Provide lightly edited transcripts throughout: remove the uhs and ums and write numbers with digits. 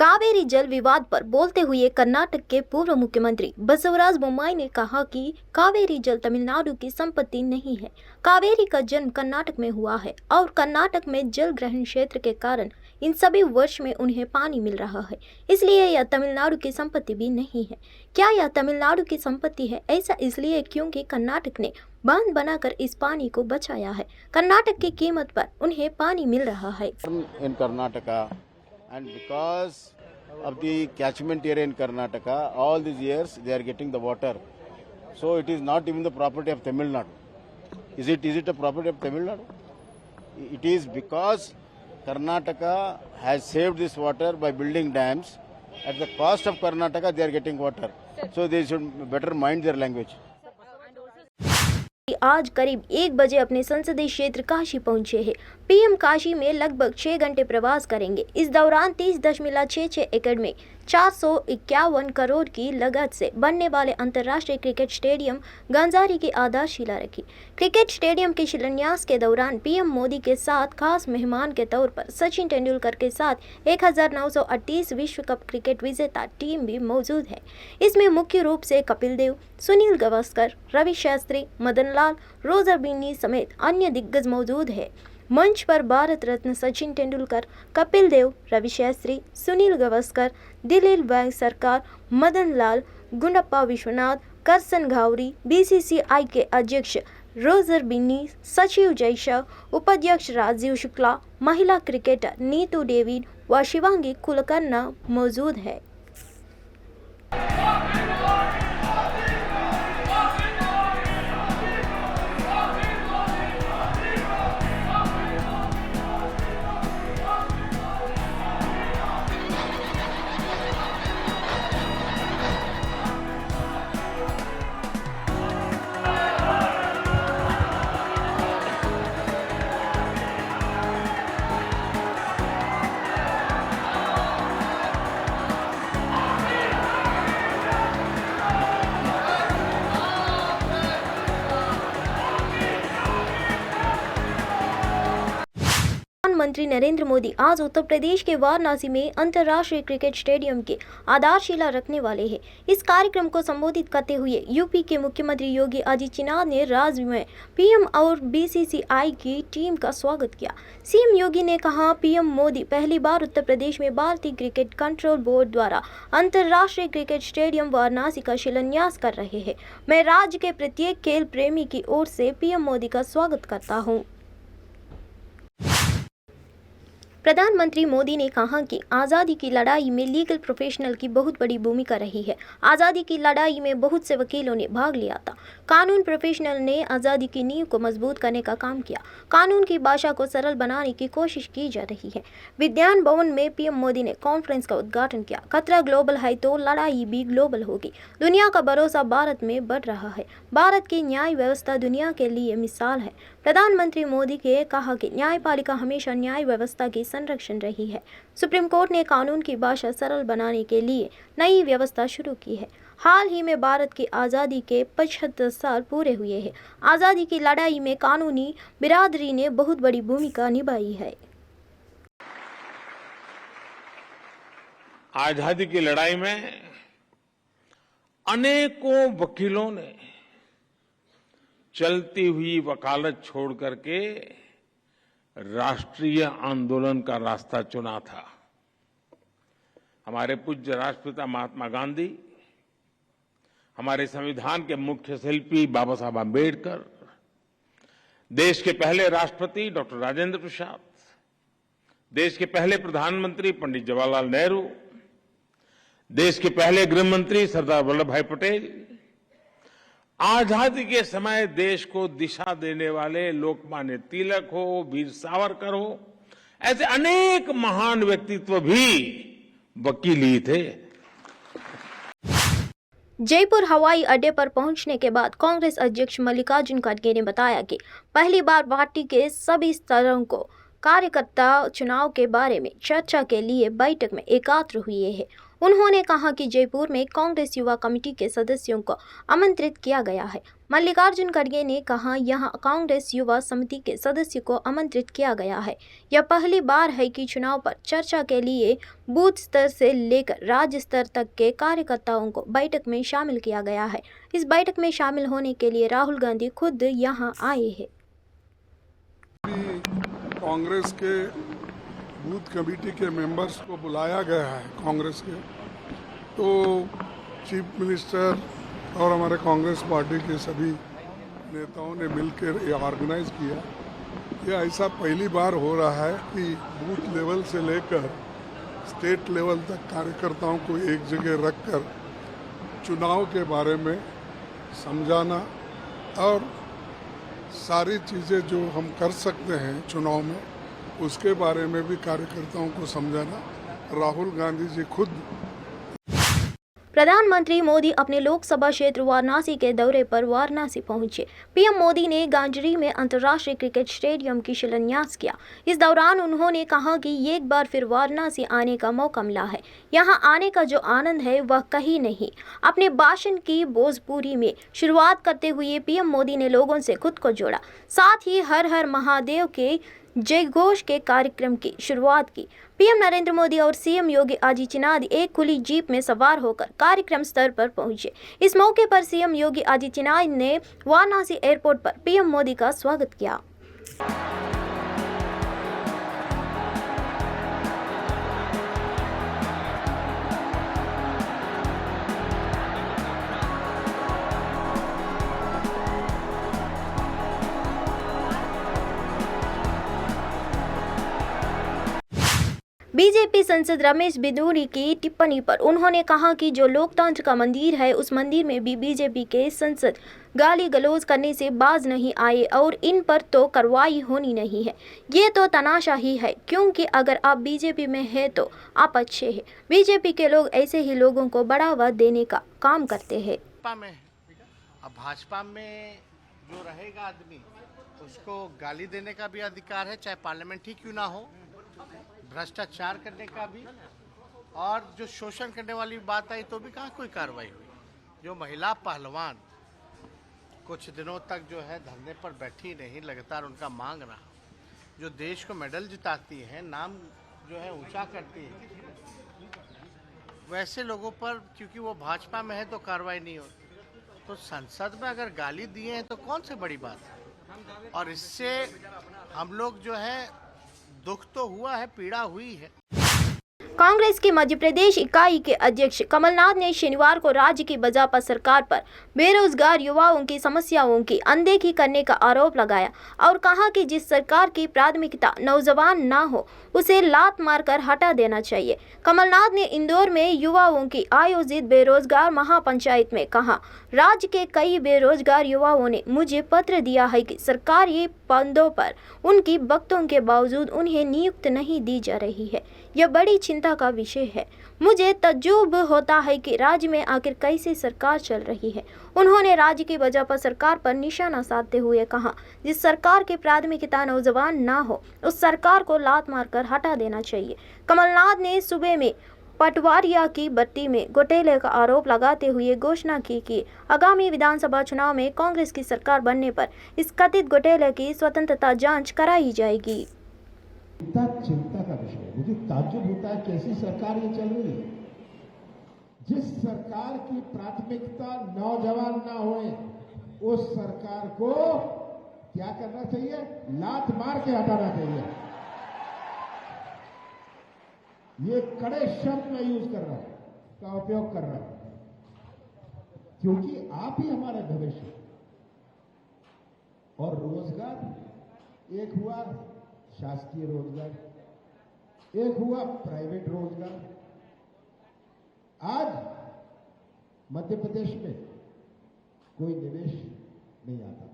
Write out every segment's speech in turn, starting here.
कावेरी जल विवाद पर बोलते हुए कर्नाटक के पूर्व मुख्यमंत्री बसवराज बोम्माई ने कहा कि कावेरी जल तमिलनाडु की संपत्ति नहीं है। कावेरी का जन्म कर्नाटक में हुआ है और कर्नाटक में जल ग्रहण क्षेत्र के कारण इन सभी वर्ष में उन्हें पानी मिल रहा है, इसलिए यह तमिलनाडु की संपत्ति भी नहीं है। क्या यह तमिलनाडु की संपत्ति है? ऐसा इसलिए क्योंकि कर्नाटक ने बांध बनाकर इस पानी को बचाया है। कर्नाटक की कीमत पर उन्हें पानी मिल रहा है। In Karnataka, and because of the catchment area in Karnataka, all these years they are getting the water. So it is not even the property of Tamil Nadu. Is it a property of Tamil Nadu? It is because Karnataka has saved this water by building dams. At the cost of Karnataka, they are getting water. So they should better mind their language. आज करीब 1 बजे अपने संसदीय क्षेत्र काशी पहुंचे हैं। PM Kashi में लगभग 6 घंटे प्रवास करेंगे। इस दौरान 30.66 एकड़ में 451 करोड़ की लागत से बनने वाले अंतर्राष्ट्रीय क्रिकेट स्टेडियम गंजारी की आधारशिला रखी। क्रिकेट स्टेडियम के शिलान्यास के दौरान पीएम मोदी के साथ खास मेहमान के तौर पर सचिन तेंदुलकर के साथ 1938 विश्व कप क्रिकेट विजेता टीम भी मौजूद है। इसमें मुख्य रूप से कपिल देव, सुनील गावस्कर, रवि शास्त्री, मदन लाल, रोजर बिन्नी समेत अन्य दिग्गज मौजूद है। मंच पर भारत रत्न सचिन तेंदुलकर, कपिल देव, रवि शास्त्री, सुनील गावस्कर, दिलीप वैंग सरकार, मदन लाल, गुंडप्पा विश्वनाथ, करसन घावरी, बीसीसीआई के अध्यक्ष रोजर बिन्नी, सचिव जयशाह, उपाध्यक्ष राजीव शुक्ला, महिला क्रिकेटर नीतू डेविड व शिवांगी कुलकर्णी मौजूद है। प्रधानमंत्री नरेंद्र मोदी आज उत्तर प्रदेश के वाराणसी में अंतर्राष्ट्रीय क्रिकेट स्टेडियम की आधारशिला रखने वाले हैं। इस कार्यक्रम को संबोधित करते हुए यूपी के मुख्यमंत्री योगी आदित्यनाथ ने राज्य में पीएम और बीसीसीआई की टीम का स्वागत किया। सीएम योगी ने कहा, पीएम मोदी पहली बार उत्तर प्रदेश में भारतीय क्रिकेट कंट्रोल बोर्ड द्वारा अंतर्राष्ट्रीय क्रिकेट स्टेडियम वाराणसी का शिलान्यास कर रहे हैं। मैं राज्य के प्रत्येक खेल प्रेमी की ओर से पीएम मोदी का स्वागत करता हूँ। प्रधानमंत्री मोदी ने कहा कि आज़ादी की लड़ाई में लीगल प्रोफेशनल की बहुत बड़ी भूमिका रही है। आज़ादी की लड़ाई में बहुत से वकीलों ने भाग लिया था। कानून प्रोफेशनल ने आज़ादी की नींव को मजबूत करने का काम किया। कानून की भाषा को सरल बनाने की कोशिश की जा रही है। विज्ञान भवन में पीएम मोदी ने कॉन्फ्रेंस का उद्घाटन किया। खतरा ग्लोबल है तो लड़ाई भी ग्लोबल होगी। दुनिया का भरोसा भारत में बढ़ रहा है। भारत की न्याय व्यवस्था दुनिया के लिए मिसाल है। प्रधानमंत्री मोदी ने कहा कि न्यायपालिका हमेशा न्याय व्यवस्था की संरक्षण रही है। सुप्रीम कोर्ट ने कानून की भाषा सरल बनाने के लिए नई व्यवस्था शुरू की है। हाल ही में भारत की आज़ादी के 75 साल पूरे हुए हैं। आज़ादी की लड़ाई में कानूनी बिरादरी ने बहुत बड़ी भूमिका निभाई है। आज़ादी की लड़ाई में अनेकों वकीलों ने चलती हुई वकालत छोड़ करके राष्ट्रीय आंदोलन का रास्ता चुना था। हमारे पूज्य राष्ट्रपिता महात्मा गांधी, हमारे संविधान के मुख्य शिल्पी बाबा साहब आम्बेडकर, देश के पहले राष्ट्रपति डॉक्टर राजेंद्र प्रसाद, देश के पहले प्रधानमंत्री पंडित जवाहरलाल नेहरू, देश के पहले गृह मंत्री सरदार वल्लभ भाई पटेल, आजादी के समय देश को दिशा देने वाले लोकमान्य तिलक हो, वीर सावरकर हो, ऐसे अनेक महान व्यक्तित्व भी वकील ही थे। जयपुर हवाई अड्डे पर पहुंचने के बाद कांग्रेस अध्यक्ष मल्लिकार्जुन खड़गे ने बताया कि पहली बार पार्टी के सभी स्तरों को कार्यकर्ता चुनाव के बारे में चर्चा के लिए बैठक में एकत्र हुए हैं। उन्होंने कहा कि जयपुर में कांग्रेस युवा कमेटी के सदस्यों को आमंत्रित किया गया है। मल्लिकार्जुन खड़गे ने कहा, यहां कांग्रेस युवा समिति के सदस्य को आमंत्रित किया गया है। यह पहली बार है कि चुनाव पर चर्चा के लिए बूथ स्तर से लेकर राज्य स्तर तक के कार्यकर्ताओं को बैठक में शामिल किया गया है। इस बैठक में शामिल होने के लिए राहुल गांधी खुद यहां आए हैं। कांग्रेस के बूथ कमेटी के मेंबर्स को बुलाया गया है कांग्रेस के, तो चीफ मिनिस्टर और हमारे कांग्रेस पार्टी के सभी नेताओं ने मिलकर ये ऑर्गेनाइज किया। ये ऐसा पहली बार हो रहा है कि बूथ लेवल से लेकर स्टेट लेवल तक कार्यकर्ताओं को एक जगह रखकर चुनाव के बारे में समझाना और सारी चीज़ें जो हम कर सकते हैं चुनाव में उसके बारे में भी कार्यकर्ताओं को समझाना। राहुल गांधी जी खुद। प्रधानमंत्री मोदी अपने लोकसभा क्षेत्र वाराणसी के दौरे पर वाराणसी पहुंचे। पीएम मोदी ने गांजरी में अंतर्राष्ट्रीय क्रिकेट स्टेडियम की शिलान्यास किया। इस दौरान उन्होंने कहा कि एक बार फिर वाराणसी आने का मौका मिला है। यहां आने का जो आनंद है वह कहीं नहीं। अपने भाषण की भोजपुरी में शुरुआत करते हुए पीएम मोदी ने लोगों से खुद को जोड़ा, साथ ही हर हर महादेव के जय घोष के कार्यक्रम की शुरुआत की। पीएम नरेंद्र मोदी और सीएम योगी आदित्यनाथ एक खुली जीप में सवार होकर कार्यक्रम स्थल पर पहुंचे। इस मौके पर सीएम योगी आदित्यनाथ ने वाराणसी एयरपोर्ट पर पीएम मोदी का स्वागत किया। बीजेपी सांसद रमेश बिधूरी की टिप्पणी पर उन्होंने कहा कि जो लोकतंत्र का मंदिर है उस मंदिर में भी बीजेपी के सांसद गाली गलौज करने से बाज नहीं आए और इन पर तो कार्रवाई होनी नहीं है। ये तो तनाशाही है, क्योंकि अगर आप बीजेपी में हैं तो आप अच्छे हैं। बीजेपी के लोग ऐसे ही लोगों को बढ़ावा देने का काम करते हैं। अब भाजपा में जो रहेगा आदमी उसको गाली देने का भी अधिकार है, चाहे पार्लियामेंट ही क्यों ना हो, भ्रष्टाचार करने का भी, और जो शोषण करने वाली बात आई तो भी कहाँ कोई कार्रवाई हुई। जो महिला पहलवान कुछ दिनों तक जो है धरने पर बैठी नहीं, लगातार उनका मांग रहा, जो देश को मेडल जिताती है, नाम जो है ऊंचा करती है, वैसे लोगों पर क्योंकि वो भाजपा में है तो कार्रवाई नहीं होती। तो संसद में अगर गाली दिए हैं तो कौन सी बड़ी बात है। और इससे हम लोग जो है दुख तो हुआ है, पीड़ा हुई है। कांग्रेस की मध्य प्रदेश इकाई के अध्यक्ष कमलनाथ ने शनिवार को राज्य की भाजपा सरकार पर बेरोजगार युवाओं की समस्याओं की अनदेखी करने का आरोप लगाया और कहा कि जिस सरकार की प्राथमिकता नौजवान ना हो उसे लात मारकर हटा देना चाहिए। कमलनाथ ने इंदौर में युवाओं की आयोजित बेरोजगार महापंचायत में कहा, राज्य के कई बेरोजगार युवाओं ने मुझे पत्र दिया है कि सरकारी पदों पर उनकी वक्तों के बावजूद उन्हें नियुक्त नहीं दी जा रही है। यह बड़ी चिंता का विषय है। मुझे तज्जुब होता है कि राज्य में आखिर कैसी सरकार चल रही है। उन्होंने राज्य की भाजपा सरकार पर निशाना साधते हुए कहा, जिस सरकार की प्राथमिकता नौजवान ना हो उस सरकार को लात मारकर हटा देना चाहिए। कमलनाथ ने सूबे में पटवारिया की भर्ती में घोटाले का आरोप लगाते हुए घोषणा की कि आगामी विधानसभा चुनाव में कांग्रेस की सरकार बनने पर इस कथित घोटाले की स्वतंत्रता जांच कराई जाएगी। इतना चिंता का विषय है। मुझे ताज्जुब होता है कैसी सरकार ये चल रही है। जिस सरकार की प्राथमिकता नौजवान ना होए उस सरकार को क्या करना चाहिए? लात मार के हटाना चाहिए। ये कड़े शब्द में यूज कर रहा हूं, का उपयोग कर रहा हूं, क्योंकि आप ही हमारे भविष्य। और रोजगार, एक हुआ शासकीय रोजगार, एक हुआ प्राइवेट रोजगार। आज मध्य प्रदेश में कोई निवेश नहीं आता।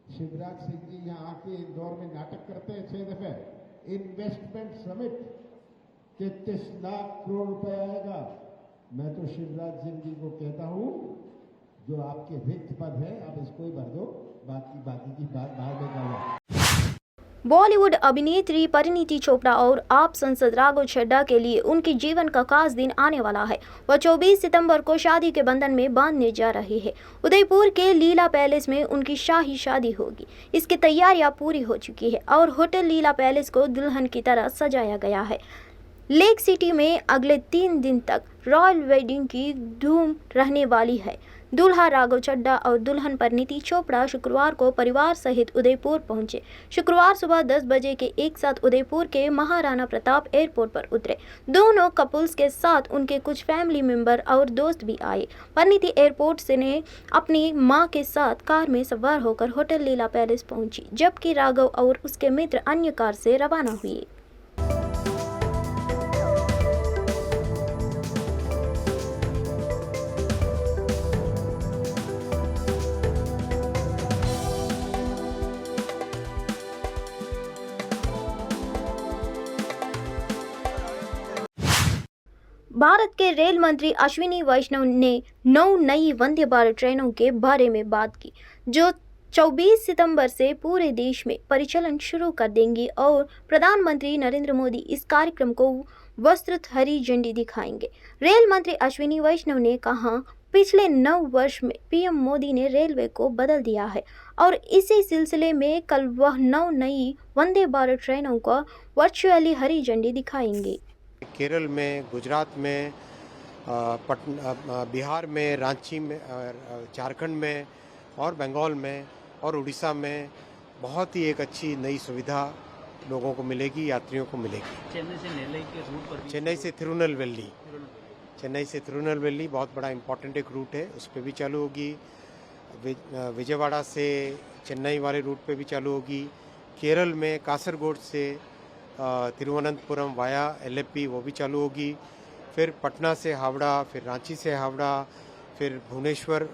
शिवराज सिंह जी यहां आके इंदौर में नाटक करते हैं 6 दफे, इन्वेस्टमेंट समिट 33 लाख करोड़ रुपए आएगा। मैं तो शिवराज सिंह जी को कहता हूं, जो आपके रिक्त पद है आप इसको ही भर दो, बाकी की बात बाद में करो। बॉलीवुड अभिनेत्री परिणीति चोपड़ा और आप सांसद राघव चड्ढा के लिए उनके जीवन का खास दिन आने वाला है। वह 24 सितंबर को शादी के बंधन में बांधने जा रही है। उदयपुर के लीला पैलेस में उनकी शाही शादी होगी। इसकी तैयारियां पूरी हो चुकी है और होटल लीला पैलेस को दुल्हन की तरह सजाया गया है। लेक सिटी में अगले 3 दिन तक रॉयल वेडिंग की धूम रहने वाली है। दूल्हा राघव चड्ढा और दुल्हन परिणीति चोपड़ा शुक्रवार को परिवार सहित उदयपुर पहुंचे। शुक्रवार सुबह 10 बजे के एक साथ उदयपुर के महाराणा प्रताप एयरपोर्ट पर उतरे। दोनों कपल्स के साथ उनके कुछ फैमिली मेंबर और दोस्त भी आए। परिणीति एयरपोर्ट से ने अपनी मां के साथ कार में सवार होकर होटल लीला पैलेस पहुंची, जबकि राघव और उसके मित्र अन्य कार से रवाना हुए। भारत के रेल मंत्री अश्विनी वैष्णव ने 9 नई वंदे भारत ट्रेनों के बारे में बात की, जो 24 सितंबर से पूरे देश में परिचालन शुरू कर देंगी और प्रधानमंत्री नरेंद्र मोदी इस कार्यक्रम को विस्तृत हरी झंडी दिखाएंगे। रेल मंत्री अश्विनी वैष्णव ने कहा, पिछले 9 वर्ष में पीएम मोदी ने रेलवे को बदल दिया है और इसी सिलसिले में कल वह 9 नई वंदे भारत ट्रेनों को वर्चुअली हरी झंडी दिखाएंगे। केरल में, गुजरात में, बिहार में, रांची में, झारखंड में और बंगाल में और उड़ीसा में बहुत ही एक अच्छी नई सुविधा लोगों को मिलेगी, यात्रियों को मिलेगी। चेन्नई से नेल्लई के रूट पर चेन्नई से तिरुनेलवेली बहुत बड़ा इम्पोर्टेंट एक रूट है, उस पर भी चालू होगी। विजयवाड़ा से चेन्नई वाले रूट पे भी चालू होगी। केरल में कासरगोड से तिरुवनंतपुरम वाया एलेप्पी वो भी चालू होगी। फिर पटना से हावड़ा, फिर रांची से हावड़ा, फिर भुवनेश्वर